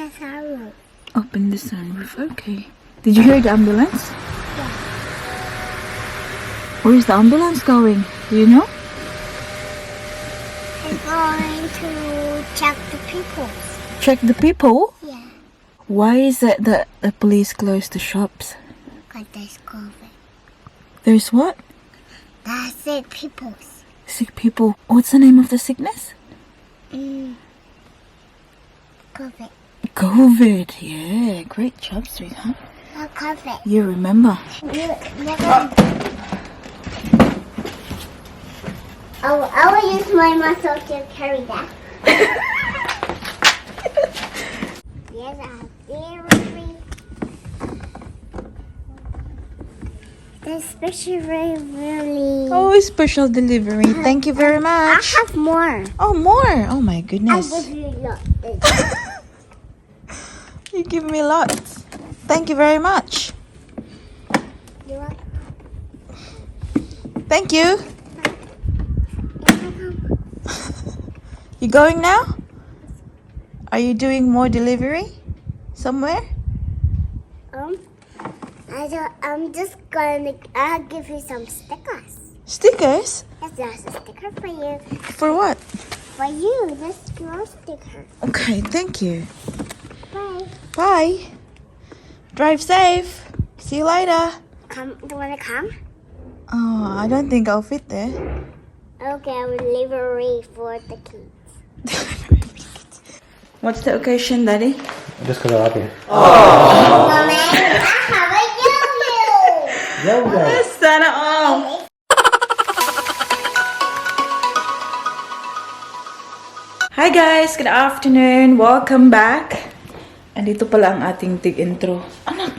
sunroof. Open the sunroof, okay. Did you hear the ambulance? Yeah. Where is the ambulance going? Do you know? I'm going to check the people. Check the people? Yeah. Why is it that the police closed the shops? Because there's COVID. There's what? That's it, people. Sick people. What's the name of the sickness? COVID. COVID. Yeah, great job, sweetheart. Not COVID. You remember. I will use my muscle to carry that. Yes, I have very. The special really. Oh, special delivery. Thank you very I much. have more. Oh, more. Oh, my I'll goodness. give you a lot. You give me lots. Thank you very much. You want? Thank you. You going now? Are you doing more delivery somewhere? I'm just gonna. I'll give you some stickers. Stickers? Yes, there's a sticker for you. For what? For you, this is your sticker. Okay, thank you. Bye. Bye. Drive safe. See you later. Come. Do you wanna come? Oh, I don't think I'll fit there. Okay, I will leave a ring for the kids. What's the occasion, Daddy? Just got out here. Mommy, I have a yo-yo. Sana all. Hi guys, good afternoon. Welcome back. Andito pala ang ating tig intro. Anak.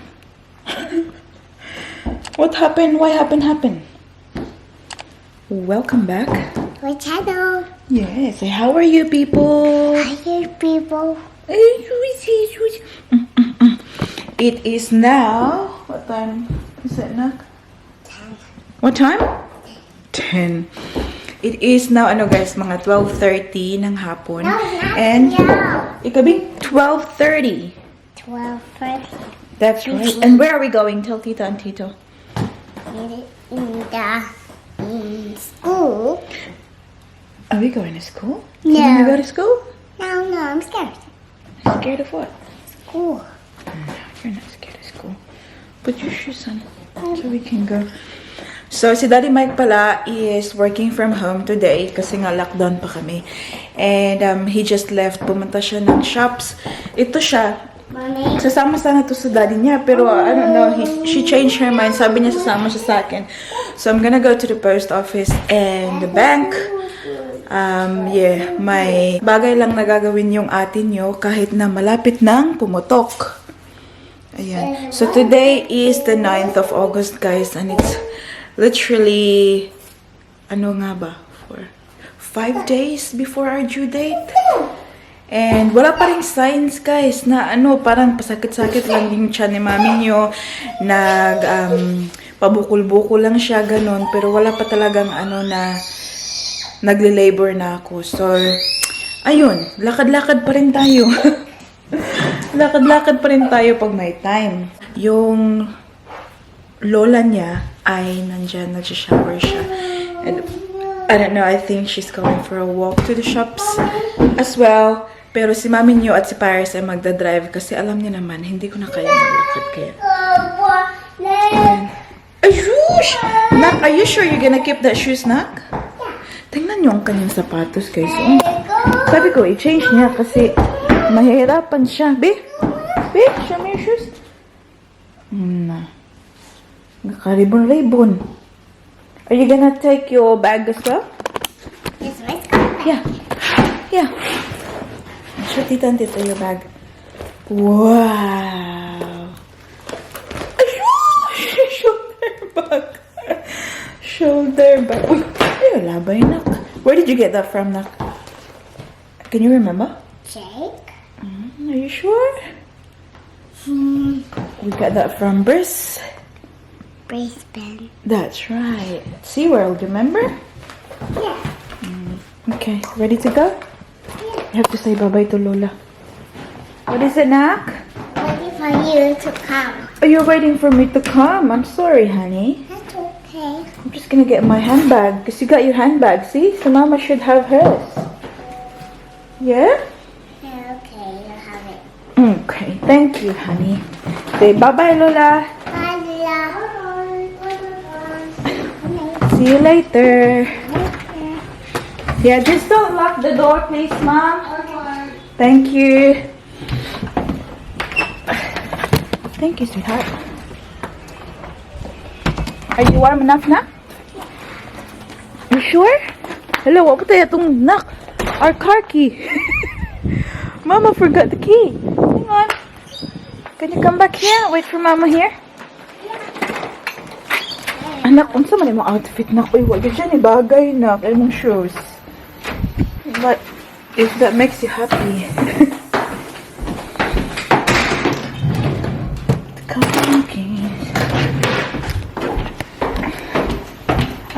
What happened? Why happened? Welcome back. My channel. Yes. How are you people? Hi, here, people. It is now. What time is it now? 10. What time? 10. It is now, ano guys, mga 12:30 ng hapon. No, not And now. it could be 12:30. 12:30. That's right. And where are we going? Tell Tita and Tito. In school. Are we going to school? No. You want to go to school? No, I'm scared. Scared of what? School. No, you're not scared of school. Put your shoes on so we can go. So, si Daddy Mike pala is working from home today kasi nga lockdown pa kami. And he just left. Pumunta siya ng shops. Ito siya. Mommy. Sasama sana to sa daddy niya. Pero I don't know. She changed her mind. Sabi niya sasama siya sa akin. So, I'm gonna go to the post office and the bank. Yeah, may bagay lang na gagawin yung atin nyo kahit na malapit nang pumutok. Ayan. So, today is the 9th of August, guys. And it's literally, ano nga ba? 5 days before our due date. And wala pa rin signs, guys, na ano, parang pasakit-sakit lang yung tiyan ni mami nyo. Pabukol-bukol lang siya, ganun. Pero wala pa talagang ano na nagle-labor na ako. So, ayun, lakad-lakad pa rin tayo. Lakad-lakad pa rin tayo pag may time. Yung lola niya ay nandyan, nag-shower siya. And I don't know, I think she's going for a walk to the shops as well. Pero si mami niyo at si Paris ay magdadrive kasi alam niya naman, hindi ko na kaya maglakad kaya. Ayush! Nak, are you sure you're gonna keep that shoes, Nak? Tingnan niyo ang kanyang sapatos, guys. Oh. Sabi ko, i-change niya kasi mahihirapan siya. Be, show me your shoes. Naka-ribbon-ribbon. Are you gonna take your bag as well? Yes, let's go. Yeah. Show Tita and Tito your bag. Wow. Shoulder bag. Shoulder bag. Uy, ay, labay, Nak. Where did you get that from, Nak? Can you remember? Jake. Are you sure? We got that from Brisbane. That's right. SeaWorld, remember? Yeah. Okay, ready to go? You have to say bye-bye to Lola. What is it, Nak? Waiting for you to come. Oh, you're waiting for me to come. I'm sorry, honey. That's okay. I'm just gonna get my handbag. Because you got your handbag, see? So Mama should have hers. Yeah? Yeah, okay, you have it. Okay, thank you, honey. Say bye-bye, Lola. Bye, Lila. See you later. Yeah, just don't lock the door, please, Mom. Thank you. Thank you, sweetheart. Are you warm enough na? You sure? Hello, what tayo itong nak? Our car key. Mama forgot the key. Hang on. Can you come back here? Wait for Mama here. Anak, unsa man imong outfit na? Uy, wag dyan ibagay na. Ay mong shoes. But if that makes you happy.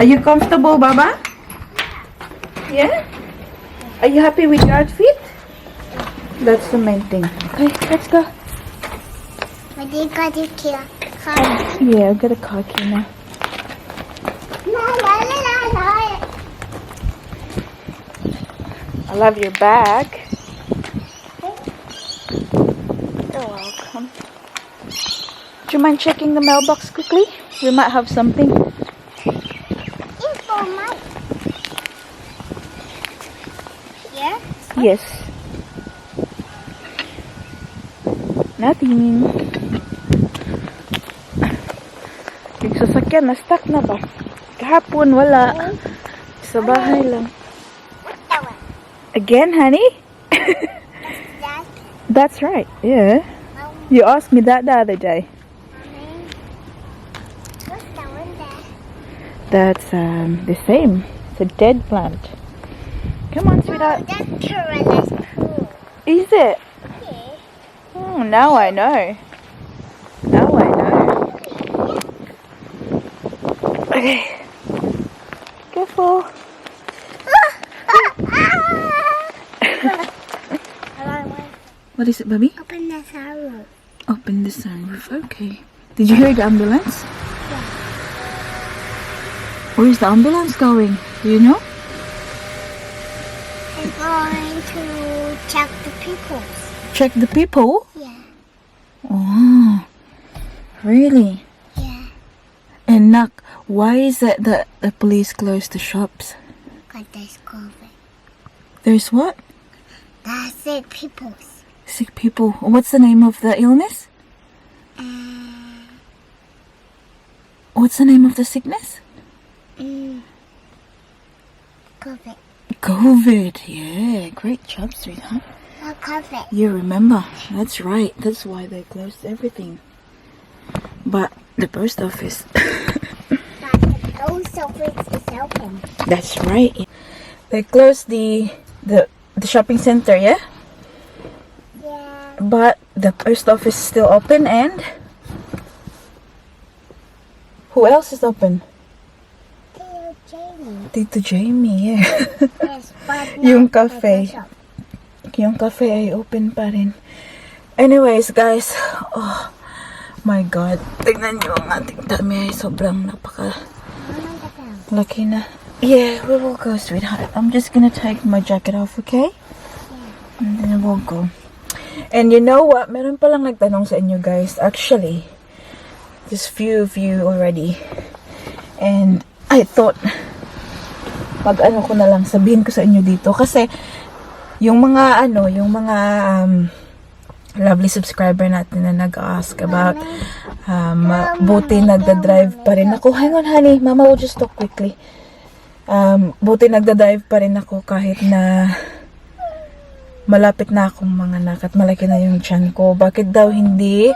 Are you comfortable, Baba? Yeah? Are you happy with your outfit? That's the main thing. Okay, let's go. What do you got to kill? Yeah, I've got a car key now. La, la, la, la, la. I love your bag. You're welcome. Do you mind checking the mailbox quickly? We might have something. Info, Mike. Yeah? Yes. Nothing. Yung sasakyan, na-stuck na ba? Kahapon, wala. Sa bahay lang. That one. Again, honey? That. That's right, yeah. You asked me that the other day. What's that one there? That's the same. It's a dead plant. Come on, sweetheart. That turtle is cool. Is it? Yeah. Oh, now I know. Now I know. Okay. Careful. What is it, baby? Open the sunroof. Open the sunroof. Okay. Did you hear the ambulance? Yeah. Where is the ambulance going? Do you know? I'm going to check the people. Check the people? Yeah. Oh, really? Yeah. And Nak, why is it that the police closed the shops? Because there's COVID. There's what? That's it, people. Sick people. What's the name of the illness? What's the name of the sickness? COVID. COVID. Yeah, great job, sweetheart. COVID. You remember. That's right. That's why they closed everything. But the post office. But the post office is open. That's right. They closed the shopping center, yeah? Yeah. But the post office is still open, and who else is open? Tito Jamie. Tito Jamie, yeah. Yes, but Yung not the cafe. shop. Yung cafe ay open pa rin. Anyways, guys. Oh my God. Tignan nyo ang ating dami ay sobrang laki na. Yeah, we will go, sweetheart. I'm just gonna take my jacket off, okay? Yeah. And then we'll go. And you know what? Meron palang nagtanong sa inyo, guys. Actually, just few of you already. And I thought, mag-ano ko na lang, sabihin ko sa inyo dito. Kasi, yung mga, lovely subscriber natin na nag-ask about, buti nagdadrive pa rin ako. Hang on, honey. Mama will just talk quickly. Buti nagdadrive pa rin ako kahit na malapit na akong mga anak at malaki na yung tiyan ko. Bakit daw hindi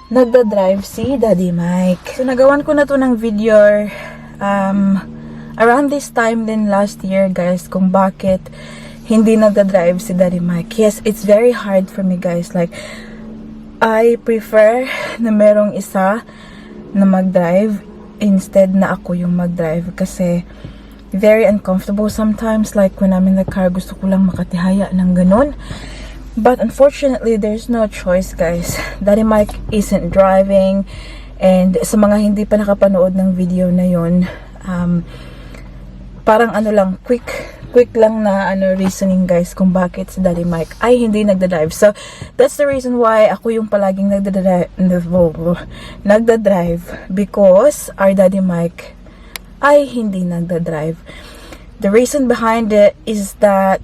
nagdadrive si Daddy Mike? So, nagawan ko na to ng video around this time din last year, guys, kung bakit hindi nagdadrive si Daddy Mike. Yes, it's very hard for me, guys. Like, I prefer na merong isa na mag-drive instead na ako yung mag-drive kasi very uncomfortable sometimes. Like, when I'm in the car, gusto ko lang makatihaya ng ganun. But unfortunately, there's no choice, guys. Daddy Mike isn't driving. And sa mga hindi pa nakapanood ng video na yun, parang ano lang, quick lang na reasoning, guys, kung bakit si Daddy Mike ay hindi nagdadrive. So, that's the reason why ako yung palaging nagdadrive because our Daddy Mike ay hindi nagdadrive. The reason behind it is that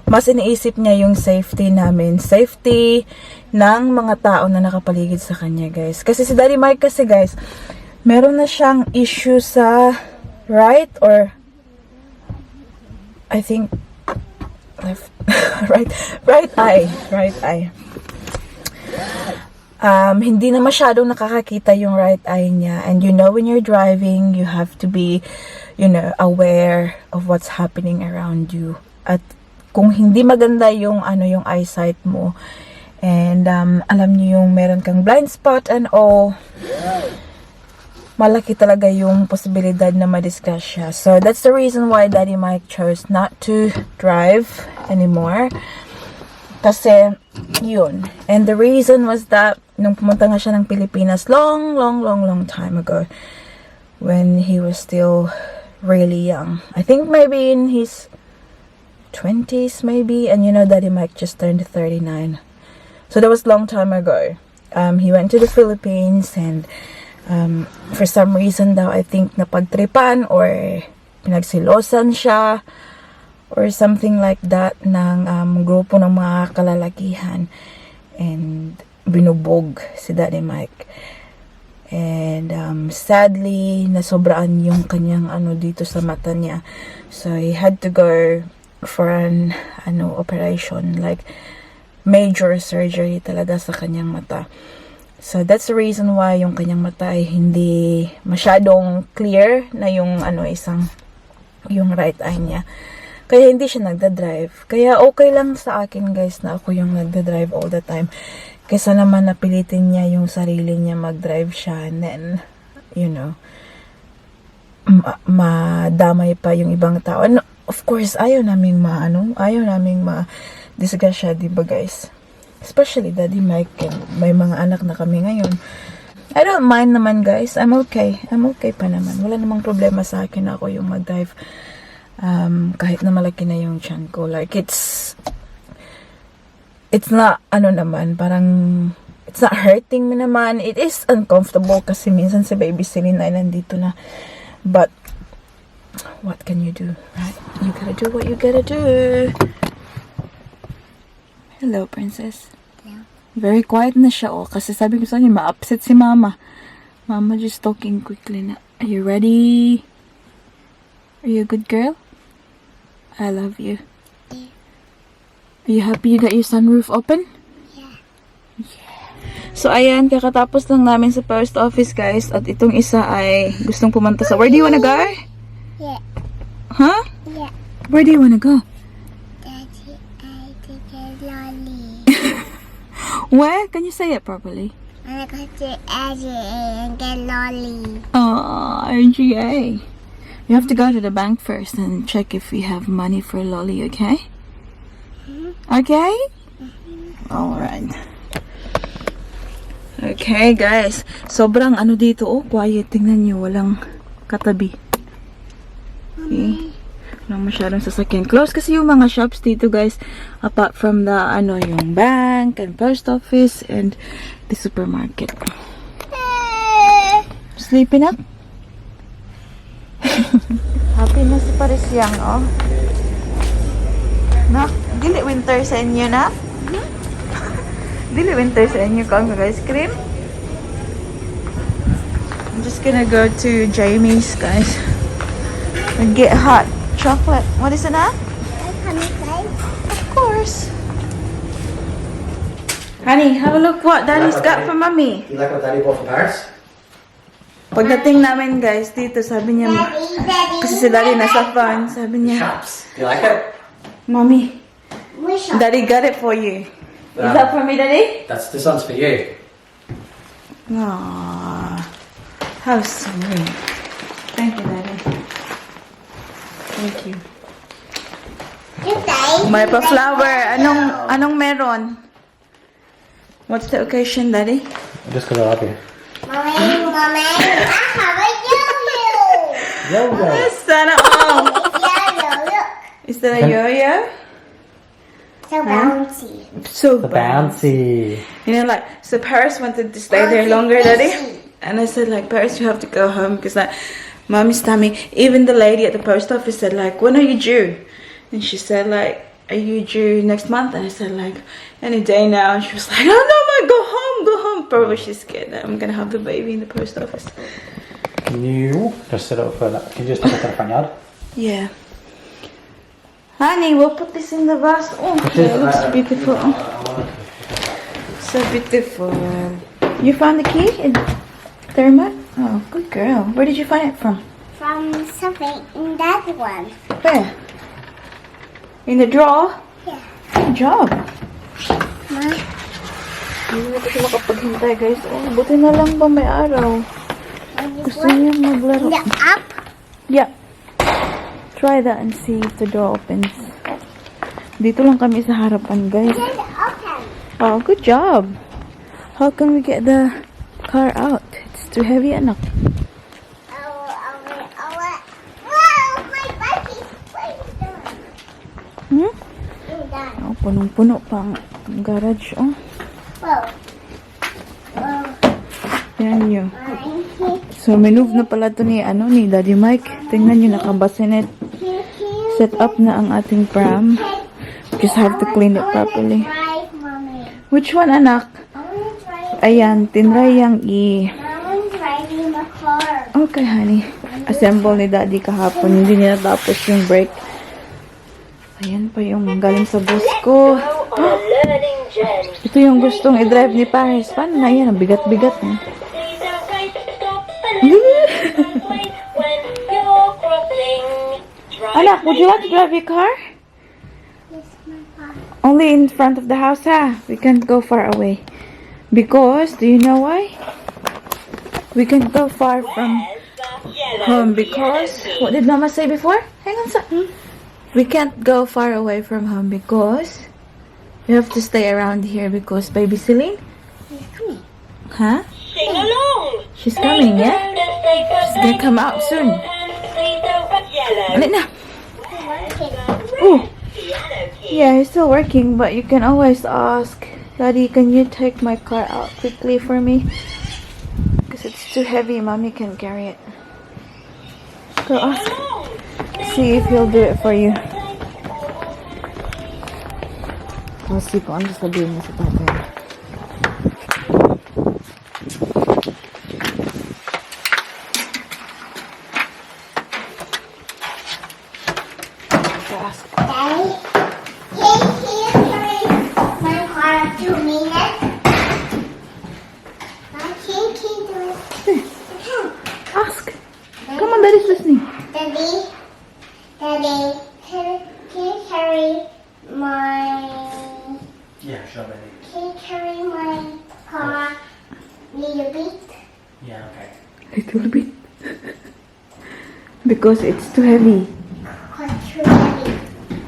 mas iniisip niya yung safety namin. Safety ng mga tao na nakapaligid sa kanya, guys. Kasi si Daddy Mike kasi, guys, meron na siyang issue sa right or I think left right eye. Hindi na masyadong nakakakita yung right eye niya. And you know, when you're driving, you have to be, aware of what's happening around you. At kung hindi maganda yung yung eyesight mo, and alam niyo yung meron kang blind spot and all, malaki talaga yung posibilidad na madisgrasya. So that's the reason why Daddy Mike chose not to drive anymore. Kasi yun. And the reason was that nung pumunta nga siya ng Pilipinas long time ago, when he was still really young. I think maybe in his 20s maybe, and Daddy Mike just turned 39. So that was long time ago. He went to the Philippines and for some reason daw, I think napagtripan or pinagsilosan siya or something like that ng grupo ng mga kalalakihan, and binubog si Daddy Mike. And sadly, nasobraan yung kanyang dito sa mata niya. So he had to go for an operation, like major surgery talaga sa kanyang mata. So that's the reason why yung kanyang mata ay hindi masyadong clear na yung yung right eye niya. Kaya hindi siya nagdadrive. Kaya okay lang sa akin, guys, na ako yung nagdadrive all the time. Kaysa naman napilitin niya yung sarili niya mag-drive siya, and then madamay pa yung ibang tao. And of course, ayaw naming ma-disgrasya, diba, guys? Especially Daddy Mike, and may mga anak na kami ngayon. I don't mind naman, guys. I'm okay. I'm okay pa naman. Wala namang problema sa akin na ako yung mag-drive. Kahit na malaki na yung tiyan ko. Like, it's not, naman, parang, it's not hurting me naman. It is uncomfortable kasi minsan si baby Celine ay nandito na. But, what can you do, right? You gotta do what you gotta do. Hello, princess. Yeah. Very quiet na siya, kasi sabi ko sa kanya, ma-upset si mama. Mama just talking quickly na. Are you ready? Are you a good girl? I love you. Yeah. Are you happy you got your sunroof open? Yeah. So, ayan, kakatapos lang namin sa post office, guys. At itong isa ay gustong pumunta sa... Where do you wanna go? Yeah. Huh? Yeah. Where do you wanna go? Daddy, I to get lolly. Where? Can you say it properly? I'm going to RGA and get lolly. Oh, RGA. You have to go to the bank first and check if we have money for lolly, okay? Okay? Alright. Okay, guys. Sobrang dito, quiet. Tingnan nyo, walang katabi. Okay. Walang masyadong sasakyan. Close kasi yung mga shops dito, guys. Apart from the, yung bank and post office and the supermarket. Sleeping up? Happy na si Parisyang, Nak, dili winter sa inyo, na? Dili winter sa inyo kung ice cream? I'm just gonna go to Jamie's, guys, and get hot chocolate. What is it, na? Can you play? Of course. Honey, have a look what Daddy's got for Mommy. You like what Daddy bought for Paris? Pagdating namin, guys, dito, sabi niya, kasi si Daddy nasa phone, sabi niya, Chaps. Do you like it? Mommy, Wish Daddy got it for you. Is that for me, Daddy? This one's for you. Aww, how sweet. Thank you, Daddy. Thank you. May pa-flower. Anong meron? What's the occasion, Daddy? Just because I love you. Mommy, I have a yo-yo. Yo-yo. Sana all. Yo-yo, look. Is that a yo-yo? So bouncy. So The bouncy. You know, like, so Paris wanted to stay there longer, Daddy. And I said, like, Paris, you have to go home because, like, Mommy's tummy. Even the lady at the post office said, like, when are you due? And she said, like, are you due next month? And I said, like, any day now. And she was like, oh, no, Mom, go home. Probably she's scared that I'm going to have the baby in the post office. Can you just set it up for that? Can you just take it to the front yard? Yeah. Honey, we'll put this in the vase. Oh, it looks beautiful. So beautiful. You found the key in thermite? Oh, good girl. Where did you find it from? From something in that one. Where? In the drawer? Yeah. Good job. Ma, Hindi na kasi makapaghintay, guys. Oh, buti na lang ba may araw? this Gusto one? niya maglaro. The up? Yeah. Try that and see if the door opens. Dito lang kami sa harapan, guys. It's open. Oh, good job. How can we get the car out? It's too heavy, anak. Wow, my Bakit. Where is done? It's done. Oh, punong-puno pa ang garage, oh. Whoa. Whoa. Tingnan nyo. Mine. So, minove na pala to ni Daddy Mike. Tingnan nyo, nakabassinet. Set up na ang ating pram. Just have to clean it properly. Drive, Mommy. Which one, anak? I want to drive. Ayan, tinry yang I want to drive in the car. Okay, honey. Assemble ni Daddy kahapon. Hindi niya natapos yung brake. Ayan pa yung galing sa bus ko. Ito yung gustong i-drive ni Paris. Paano na yan? Ang bigat-bigat. Eh. Anak, would you like to drive your car? Yes, my car. Only in front of the house, ha? We can't go far away. Because, do you know why? We can't go far from home because, what did Mama say before? Hang on, son. We can't go far away from home because we have to stay around here because baby Celine? He's coming. Huh? Sing along. She's coming, yeah? She's gonna come out soon. Alin na. Oh. Yeah, he's still working, but you can always ask, Daddy, can you take my car out quickly for me? Because it's too heavy, Mommy can't carry it. Go ask. See if he'll do it for you. I'll see kung ano sabihin niya sa tatay. Ask. Daddy, can you bring my car 2 minutes? Can you do it? Ask. Come on, Daddy's listening. Daddy, can you carry my... Yeah, sure, baby. Can you carry my car little bit? Yeah, okay. Little bit. Because it's too heavy. Because too heavy.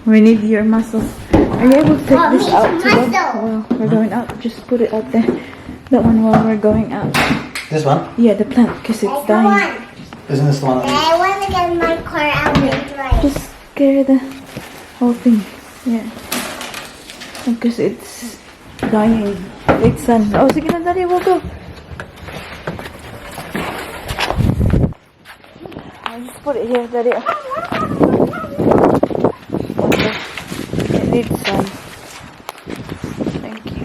We need your muscles. Are you able to take Oh, this me out too, to go? muscle. Well, we're going out. Just put it out there. That one while we're going out. This one? Yeah, the plant, because it's Come dying. on. Isn't this the one that I want to get my car out and drive. Just carry the whole thing. Yeah. Because it's dying. Late sun. Oh, sige na, Daddy, we'll go. I'll just put it here, Daddy. Okay. It needs sun. Thank you.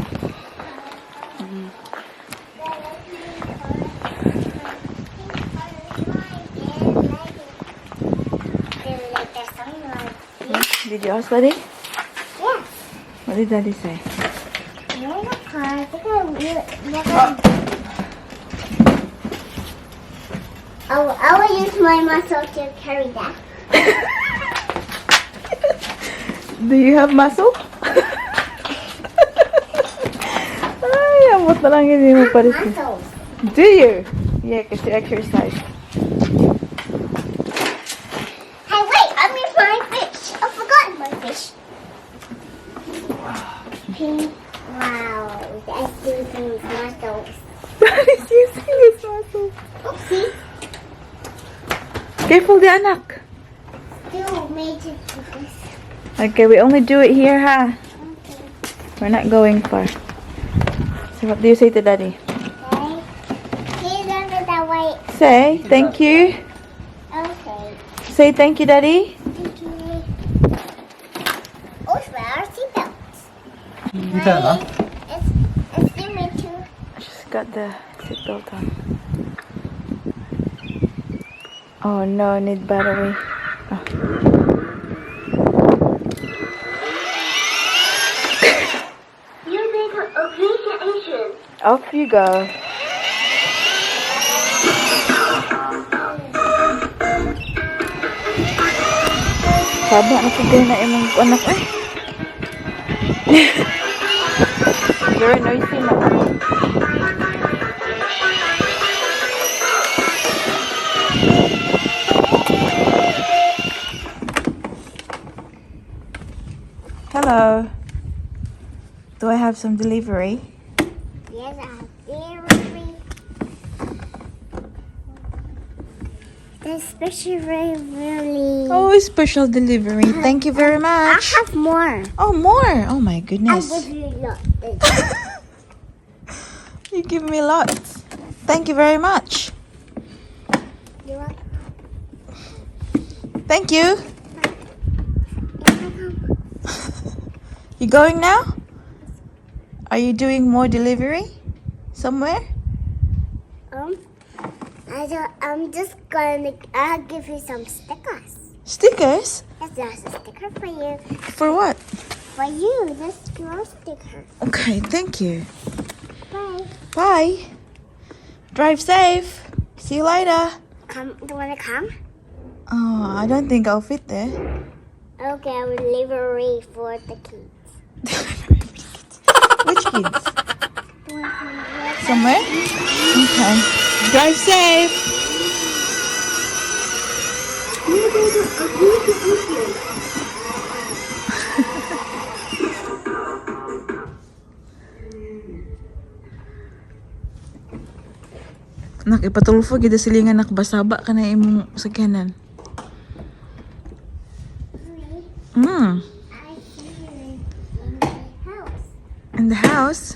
Did you ask Daddy? Yeah. What did Daddy say? You're the car. I will use my muscle to carry that. Do you have muscle? Ay, amot na lang hindi mo pa rin. Muscles. Do you? Yeah, kasi exercise. Hey, wait! I missed my fish. I forgot my fish. Oopsie. Careful, the anak. Still made it to this. Okay, we only do it here, huh? Okay. We're not going far. So what do you say to Daddy? Okay. He's under the way. Say thank you. Okay. Say thank you, Daddy. Thank you. Oh, where are seatbelts? You turn on. It's still me too. Just got the seatbelt on. Oh no, need battery. Oh. You make an appreciation. Off you go. Sabi na sigay na imong anak eh. Very noisy man. Hello. Do I have some delivery? Yes, I have delivery. The special really. Oh, special delivery. Thank you very I much. have more. Oh, more. Oh my I'll goodness. give you a lot. You give me lots. Thank you very much. You want? Thank you. You going now? Are you doing more delivery somewhere? I'm just gonna. I'll give you some stickers. Stickers? Yes, there's a sticker for you. For what? For you, this is your sticker. Okay, thank you. Bye. Bye. Drive safe. See you later. Come. Do you wanna come? Oh, I don't think I'll fit there. Okay, I will delivery for the kids. Which kids? Do you want Somewhere? Okay. Drive safe. Nak ipatulfo gid silingan nak basaba ka na imong sakyanan. Mm. I see you in the house. In the house?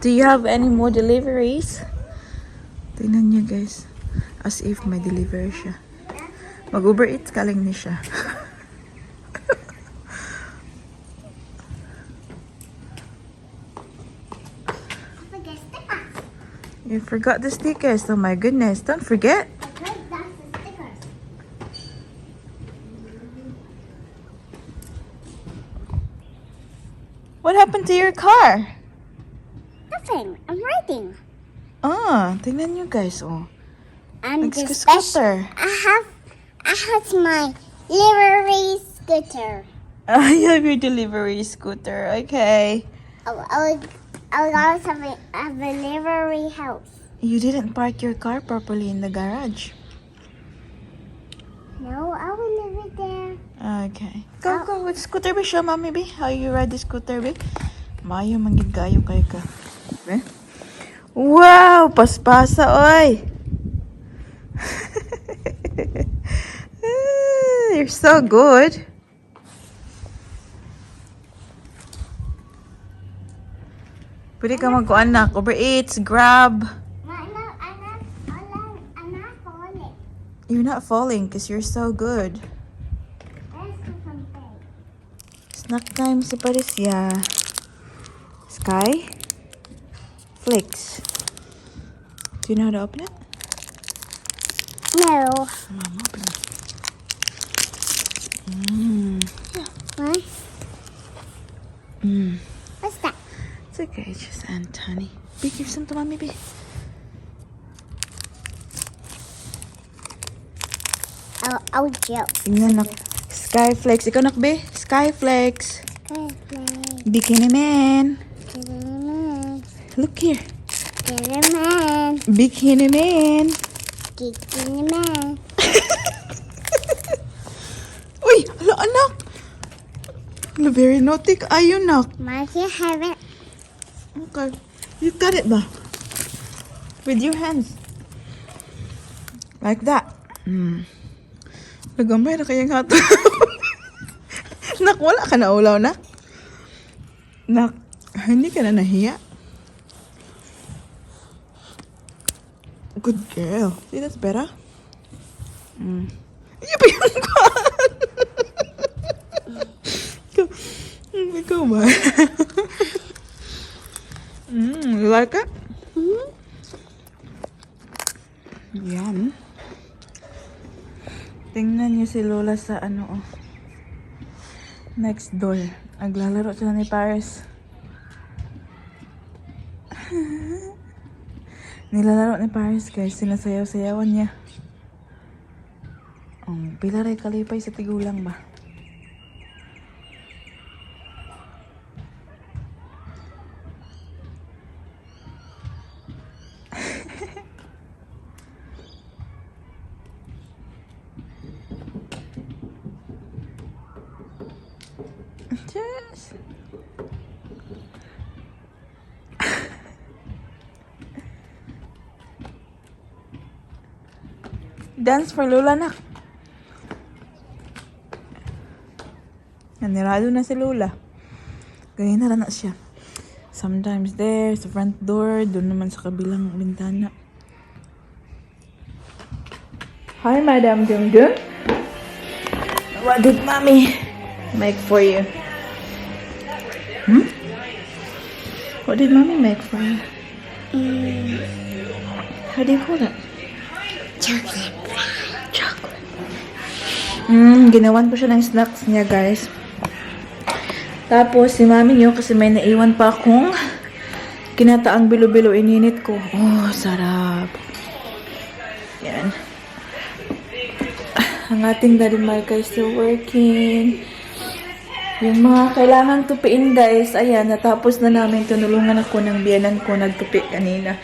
Do you have any more deliveries? Tingnan niyo guys. As if may delivery siya. Mag-Uber Eats kaling ni siya. I forget stickers. You forgot the stickers. Oh my goodness. Don't forget. Okay, that's the stickers. What happened to your car? Nothing. I'm writing. Ah, tingnan niyo guys. Oh. And the Nag-scooter. special. I have my delivery scooter. You have your delivery scooter. Okay. I'll also have a delivery house. You didn't park your car properly in the garage. No, I will leave it there. Okay. Go with scooter be. Show mommy be. How you ride the scooter be. Mayo mangigayo kay ka. Be? Wow! Paspasa oy! You're so good. Pwede ka mag-anak. Uber Eats, Grab. I'm not falling. You're not falling because you're so good. Let's do something. Snack time si Parisya. Sky. Flakes. Do you know how to open it? No. Mom, open it. What? What's that? It's okay, it's just ant, honey. Be, give some to mommy, be. I'll joke. Tingnan nak. Skyflex. Ikaw nak, be? Skyflex. Bikini Man. Look here. Bikini Man. Uy! Ala, anak! Ala, very naughty ka. Ayun, nak. Might you have it? Okay. You got it ba? With your hands. Like that. Nagambay na kayang hato. Nak, wala ka na ulaw na. Nak, hindi ka na nahiya. Good girl. See, that's better. Iya pa yung kwan. Ikaw ba? You like it? Yum. Tingnan niyo si Lola sa next door. Naglalaro sila ni Paris. Nilalaro ni Paris guys. Sinasayaw-sayawan niya. Pila ray kalipay sa tigulang ba? Yes. Dance for Lola na. Nanirado na si Lola. Ganyan na lang siya. Sometimes there, sa front door, doon naman sa kabilang bintana. Hi, Madam Dum Dum. What did Mommy make for you? What did Mommy make for you? How do you call it? Chocolate. Chocolate. Ginawan ko siya ng snacks niya, guys. Tapos, si Mami niyo, kasi may naiwan pa akong kinataang bilo-bilo, ininit ko. Oh, sarap. Yan. Ang ating Daddy Mike is still working. Yung mga kailangan tupiin, guys, ayan, natapos na namin. Tunulungan ako ng biyanan ko, nagtupi kanina.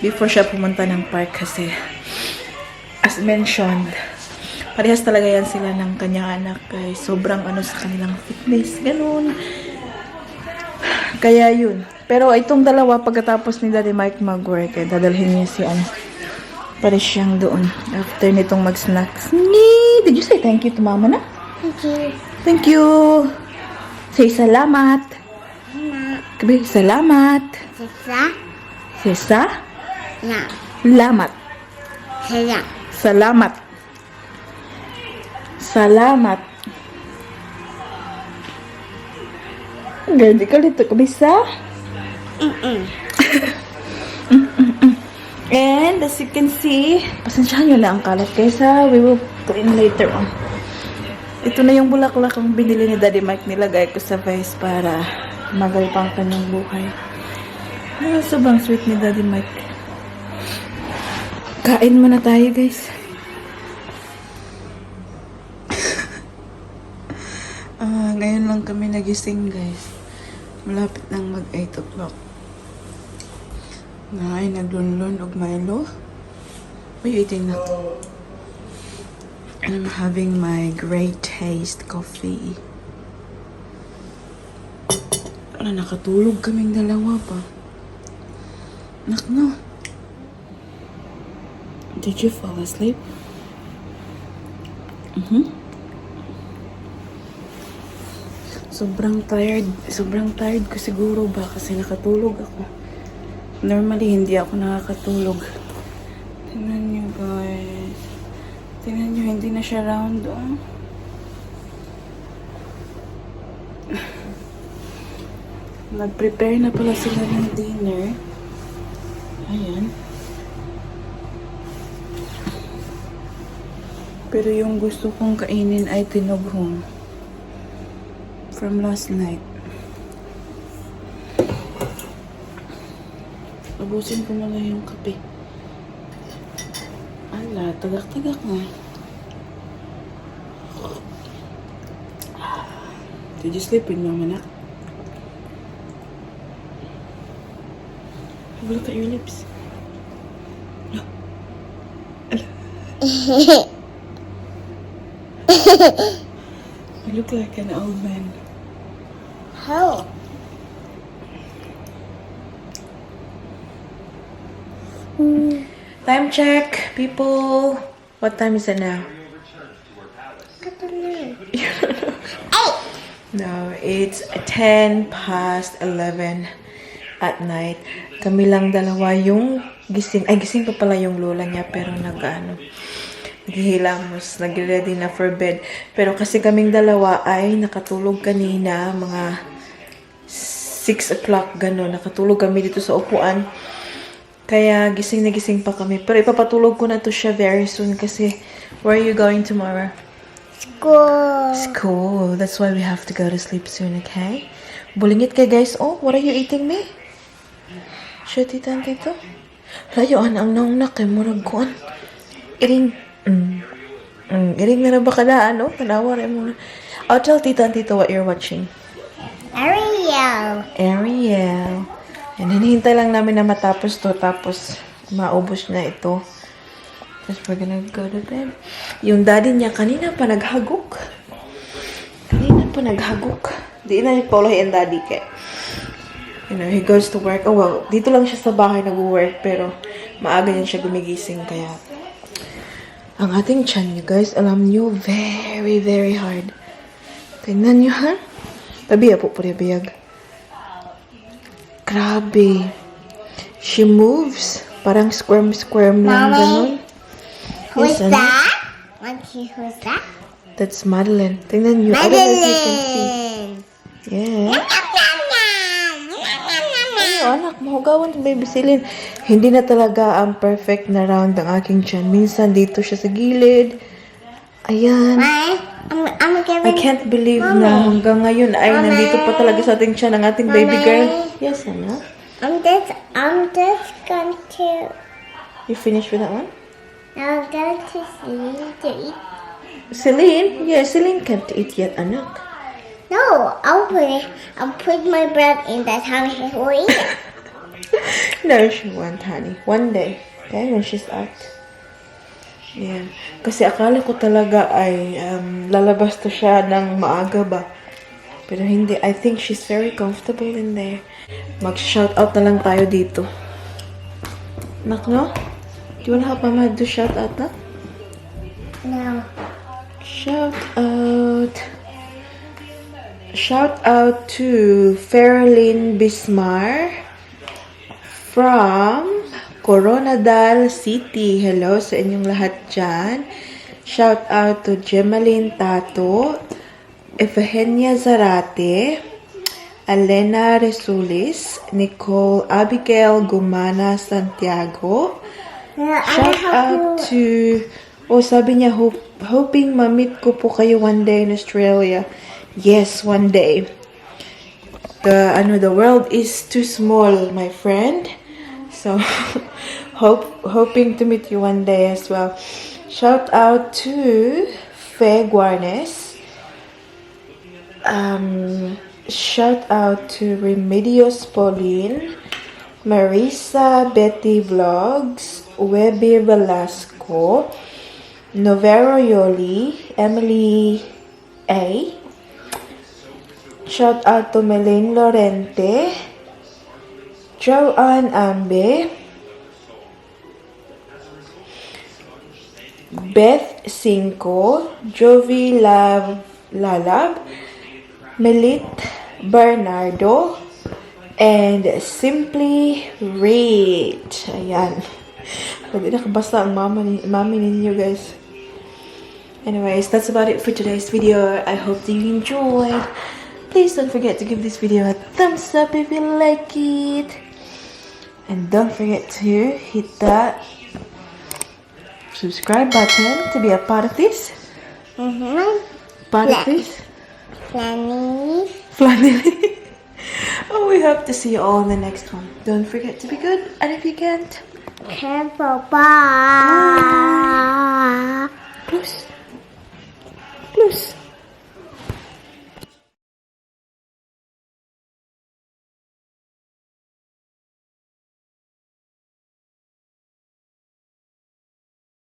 Before siya pumunta ng park kasi, as mentioned, parehas talaga yan sila ng kanyang anak, guys. Sobrang sa kanilang fitness, ganun. Kaya yun. Pero itong dalawa, pagkatapos ni Daddy Mike mag-work, dadalhin niya si Paris siyang doon. After nitong mag-snacks. Did you say thank you to Mama na? Thank you. Thank you. Say salamat. Kabi, salamat. Sisa. Sisa? Na. Lamat. Saya. Salamat. Salamat. Ganda ka dito, kabisa? And as you can see, pasensyahan nyo lang ang kalat kaysa we will clean later on. Ito na yung bulaklak ang binili ni Daddy Mike, nilagay ko sa vase para magal pang kanyang buhay. Sobrang sweet ni Daddy Mike. Kain muna tayo, guys. Ngayon lang kami nagising, guys. Malapit nang mag 8 o'clock. Ay, naglunlun og Milo. What are you eating now? And I'm having my great taste coffee. Nakatulog kaming dalawa pa. No. Did you fall asleep? Sobrang tired ko siguro ba kasi nakatulog ako. Normally, hindi ako nakakatulog. Tingnan nyo, guys. Tingnan nyo, hindi na siya round, oh. Nag-prepare na pala sila ng dinner. Ayan. Pero yung gusto kong kainin ay tinughong. From last night. Ubusin ko muna yung kape. Ala, tagak-tagak na. Did you sleep with Mama Nak? Look at your lips. You look like an old man. How? Time check, people. What time is it now? I don't know. No, it's 10 past 11 at night. Kami lang dalawa yung gising. Ay, gising pa pala yung lola niya, pero naghihilamos, nag-ready na for bed. Pero kasi kaming dalawa ay nakatulog kanina, mga 6 o'clock, gano'n. Nakatulog kami dito sa upuan. Kaya gising na gising pa kami. Pero ipapatulog ko na to siya very soon kasi where are you going tomorrow? School. School. That's why we have to go to sleep soon, okay? Bulingit kay guys. Oh, what are you eating, me? Siya, tita, tito. Layo, ang naungnak kay murag kuan. Iring. Iring na ba kadaan, no? Tanawa rin muna. I'll tell tita and tito what you're watching. Ariel. Ariel. And hinihintay lang namin na matapos to. Tapos, maubos na ito. Tapos, we're gonna go to bed. Yung daddy niya, kanina pa naghagok. Di na yung paulah yung daddy kay. You know, he goes to work. Oh, well, dito lang siya sa bahay nag-work. Pero, maaga yan siya gumigising. Kaya, ang ating tiyan, you guys, alam nyo, very, very hard. Tingnan nyo, ha? Tabi, po, biyag. Grabe. She moves. Parang squirm lang, ganun. Who's Yes, that? Who's that? That's Madeline. Tingnan nyo. I don't know if you can see. Madeline. Yeah. Ay, anak, mahugawan si Baby Celine. Hindi na talaga ang perfect na round ang aking tiyan. Minsan dito siya sa gilid. Ayan. I'm I giving. can't believe na hanggang ngayon ay nandito pa talaga sa ating tiyan ang ating baby girl. Yes, anak. I'm just going to. You finished with that one? Now I'm going to see to eat. Celine? Yeah, Celine can't eat yet, anak. No, I'll put my bread in that honey will eat it. No, she won't, honey. One day. Okay, when she's out. Yeah. Kasi akala ko talaga ay lalabas to siya ng maaga ba. Pero hindi. I think she's very comfortable in there. Mag-shoutout na lang tayo dito. Nak, no? Do you wanna help Mama do shoutout na? No. Shout out to Farrelyn Bismar from Coronadal City. Hello sa inyong lahat dyan. Shout out to Gemaline Tato, Efegenia Zarate, Elena Resulis, Nicole Abigail Gumana Santiago. Shout out to, sabi niya, hoping ma-meet ko po kayo one day in Australia. Yes, one day. The world is too small, my friend. So, hoping to meet you one day as well. Shout out to Faye Guarnes. Shout out to Remedios Pauline, Marisa Betty Vlogs, Webby Velasco, Novero Yoli, Emily A. Shout out to Melaine Lorente, Joanne Ambe, Beth Cinco, Jovey Lalab, Melit Bernardo, and Simply Read. Ayan. Pwede nakabasa ang mami ninyo, guys. Anyways, that's about it for today's video. I hope that you enjoyed. Please don't forget to give this video a thumbs up if you like it. And don't forget to hit that subscribe button to be a part of this. Part of this. Flanny. Oh, we hope to see you all in the next one. Don't forget to be good. And if you can't, Careful, bye. Close.